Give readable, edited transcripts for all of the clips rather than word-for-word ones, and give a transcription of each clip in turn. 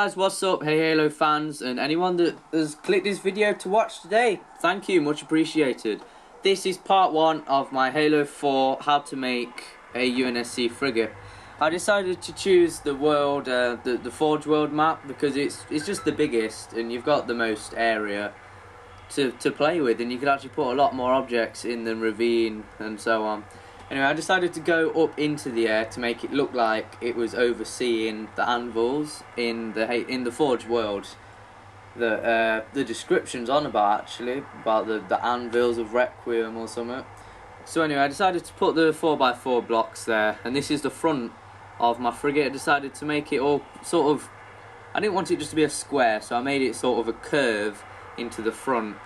Guys, what's up? Hey Halo fans and anyone that has clicked this video to watch today, thank you, much appreciated. This is part 1 of my Halo 4 how to make a UNSC Frigate. I decided to choose the world, the Forge world map because it's just the biggest and you've got the most area to play with, and you could actually put a lot more objects in than ravine and so on. Anyway, I decided to go up into the air to make it look like it was overseeing the anvils in the Forge world. The description's on about the anvils of Requiem or something. So anyway, I decided to put the 4x4 blocks there, and this is the front of my frigate. I decided to make it all sort of, I didn't want it just to be a square, so I made it sort of a curve into the front.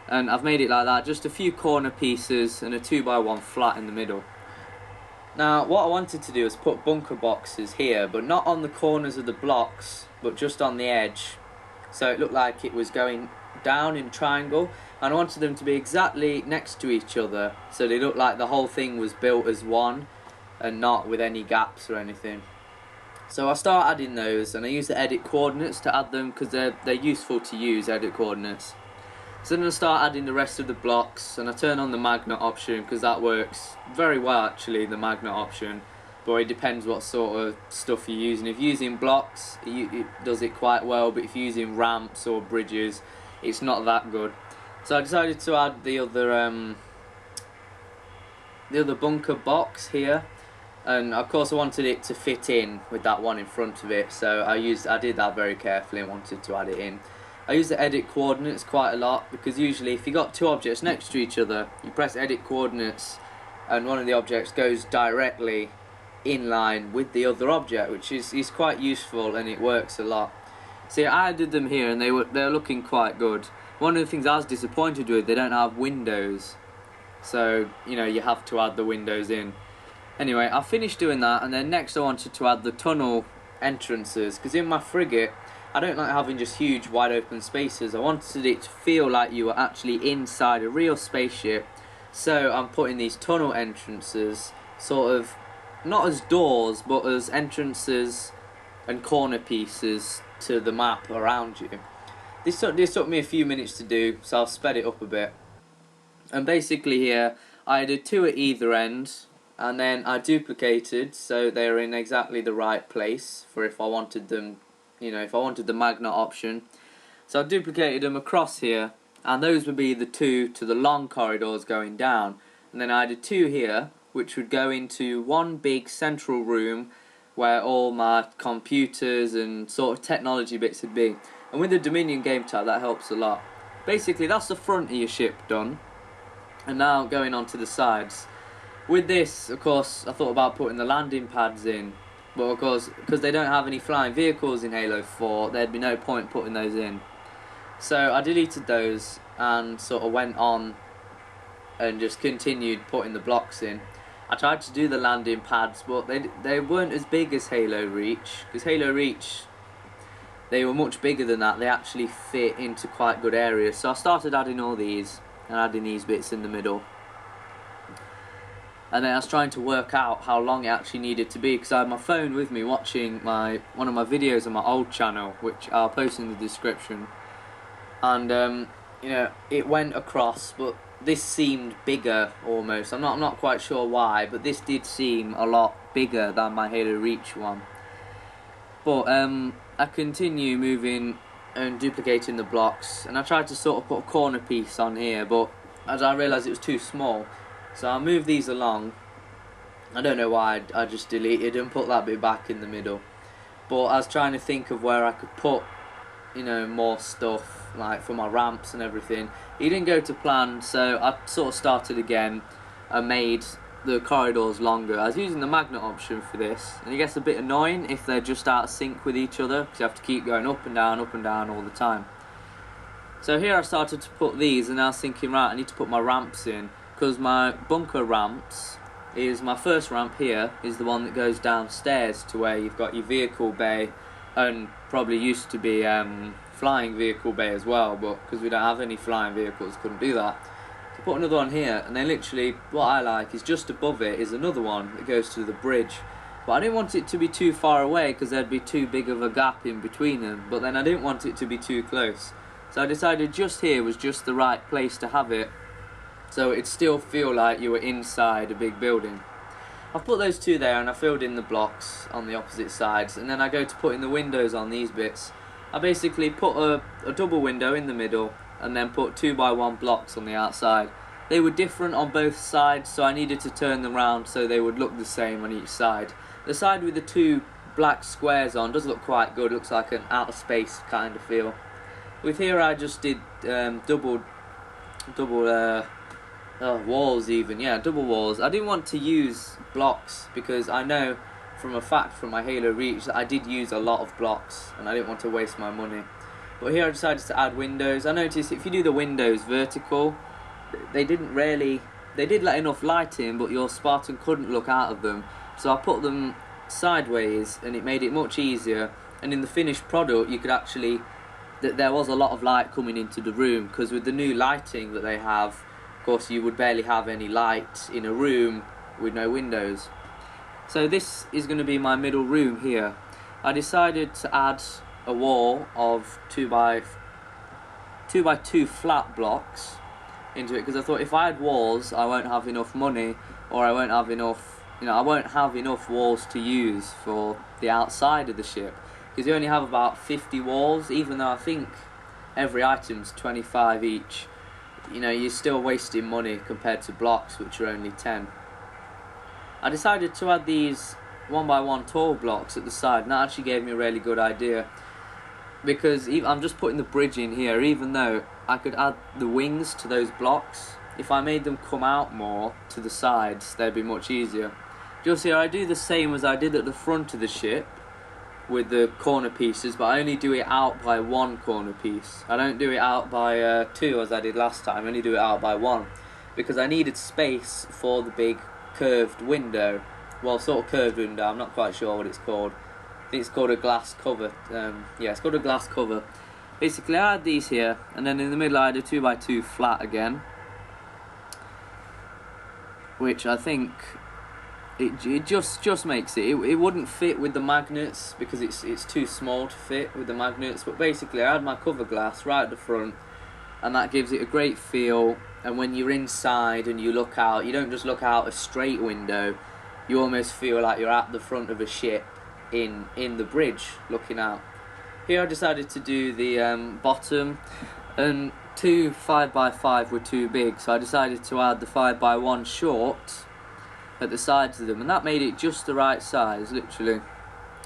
And I've made it like that, just a few corner pieces and a 2x1 flat in the middle. Now what I wanted to do is put bunker boxes here, but not on the corners of the blocks, but just on the edge, so it looked like it was going down in triangle, and I wanted them to be exactly next to each other, so they looked like the whole thing was built as one and not with any gaps or anything. So I start adding those, and I use the edit coordinates to add them because they're useful to use, edit coordinates. So then I start adding the rest of the blocks, and I turn on the magnet option because that works very well actually, the magnet option, but it depends what sort of stuff you're using. If you're using blocks, it does it quite well, but if you're using ramps or bridges, it's not that good. So I decided to add the other bunker box here, and of course I wanted it to fit in with that one in front of it, so I did that very carefully and wanted to add it in. I use the edit coordinates quite a lot because usually if you got two objects next to each other, you press edit coordinates and one of the objects goes directly in line with the other object, which is quite useful and it works a lot. See, I added them here and they're looking quite good. One of the things I was disappointed with, they don't have windows, so you know you have to add the windows in. Anyway, I finished doing that, and then next I wanted to add the tunnel entrances, because in my frigate I don't like having just huge wide open spaces. I wanted it to feel like you were actually inside a real spaceship, so I'm putting these tunnel entrances sort of not as doors but as entrances and corner pieces to the map around you. This took me a few minutes to do, so I've sped it up a bit. And basically here I did two at either end, and then I duplicated so they're in exactly the right place for if I wanted them, you know, if I wanted the magnet option. So I duplicated them across here, and those would be the two to the long corridors going down, and then I added two here which would go into one big central room where all my computers and sort of technology bits would be. And with the Dominion game type that helps a lot. Basically that's the front of your ship done, and now going on to the sides. With this, of course, I thought about putting the landing pads in, but of course, because they don't have any flying vehicles in Halo 4, there'd be no point putting those in. So I deleted those and sort of went on and just continued putting the blocks in. I tried to do the landing pads, but they weren't as big as Halo Reach, because Halo Reach, they were much bigger than that. They actually fit into quite good areas. So I started adding all these and adding these bits in the middle. And then I was trying to work out how long it actually needed to be, because I had my phone with me watching one of my videos on my old channel, which I'll post in the description. And you know, it went across, but this seemed bigger almost. I'm not quite sure why, but this did seem a lot bigger than my Halo Reach one. But I continue moving and duplicating the blocks, and I tried to sort of put a corner piece on here, but as I realised it was too small. So I'll move these along. I don't know why, I just deleted and put that bit back in the middle. But I was trying to think of where I could put, you know, more stuff, like for my ramps and everything. It didn't go to plan, so I sort of started again and made the corridors longer. I was using the magnet option for this, and it gets a bit annoying if they're just out of sync with each other, because you have to keep going up and down all the time. So here I started to put these, and I was thinking, right, I need to put my ramps in, because my bunker ramps is, my first ramp here is the one that goes downstairs to where you've got your vehicle bay, and probably used to be flying vehicle bay as well, but because we don't have any flying vehicles, couldn't do that. So put another one here, and then literally what I like is just above it is another one that goes to the bridge, but I didn't want it to be too far away because there'd be too big of a gap in between them, but then I didn't want it to be too close. So I decided just here was just the right place to have it, so it'd still feel like you were inside a big building. I've put those two there and I filled in the blocks on the opposite sides, and then I go to put in the windows on these bits. I basically put a double window in the middle and then put 2x1 blocks on the outside. They were different on both sides, so I needed to turn them round so they would look the same on each side. The side with the two black squares on does look quite good, looks like an outer space kind of feel. With here I just did double walls even, yeah, double walls. I didn't want to use blocks because I know from a fact from my Halo Reach that I did use a lot of blocks and I didn't want to waste my money. But here I decided to add windows. I noticed if you do the windows vertical, they did let enough light in, but your Spartan couldn't look out of them. So I put them sideways and it made it much easier. And in the finished product you could actually, there was a lot of light coming into the room, because with the new lighting that they have, of course you would barely have any light in a room with no windows. So this is going to be my middle room here. I decided to add a wall of 2x2 flat blocks into it, because I thought if I had walls I won't have enough money, or I won't have enough, I won't have enough walls to use for the outside of the ship, because you only have about 50 walls, even though I think every item's 25 each. You're still wasting money compared to blocks, which are only 10. I decided to add these 1x1 tall blocks at the side, and that actually gave me a really good idea, because I'm just putting the bridge in here. Even though I could add the wings to those blocks, if I made them come out more to the sides, they'd be much easier. Just here I do the same as I did at the front of the ship with the corner pieces, but I only do it out by one corner piece. I don't do it out by two as I did last time. I only do it out by one, because I needed space for the big curved window. Well, sort of curved window, I'm not quite sure what it's called. I think it's called a glass cover. Yeah, it's called a glass cover. Basically I had these here, and then in the middle I had a 2x2 flat again, which I think it just makes it wouldn't fit with the magnets, because it's too small to fit with the magnets. But basically I had my cover glass right at the front, and that gives it a great feel. And when you're inside and you look out, you don't just look out a straight window, you almost feel like you're at the front of a ship in the bridge looking out. Here I decided to do the bottom, and 2 5x5 were too big, so I decided to add the 5x1 short at the sides of them, and that made it just the right size, literally.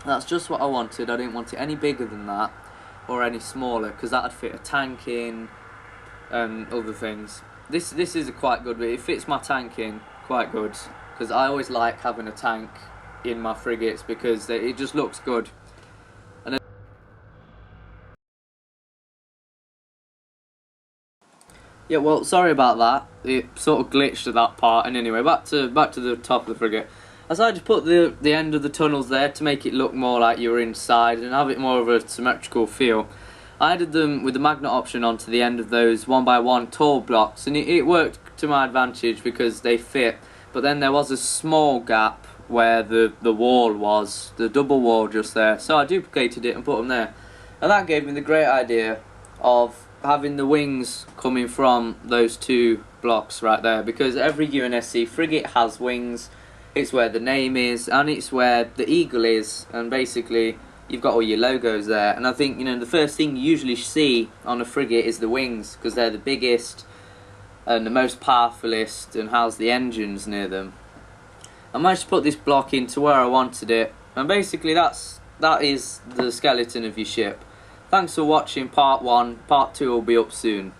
That's just what I wanted. I didn't want it any bigger than that or any smaller, because that would fit a tank in and other things. This is a quite good bit. It fits my tank in quite good, because I always like having a tank in my frigates because it just looks good. And yeah, well, sorry about that. It sort of glitched at that part. And anyway, back to the top of the frigate. I decided to put the end of the tunnels there to make it look more like you were inside and have it more of a symmetrical feel. I added them with the magnet option onto the end of those 1x1 tall blocks, and it worked to my advantage because they fit. But then there was a small gap where the wall was, the double wall just there, so I duplicated it and put them there. And that gave me the great idea of having the wings coming from those two blocks right there, because every UNSC frigate has wings. It's where the name is, and it's where the eagle is, and basically you've got all your logos there. And I think, the first thing you usually see on a frigate is the wings, because they're the biggest and the most powerfulest and has the engines near them. I managed to put this block into where I wanted it, and basically that is the skeleton of your ship. Thanks for watching part 1, part 2 will be up soon.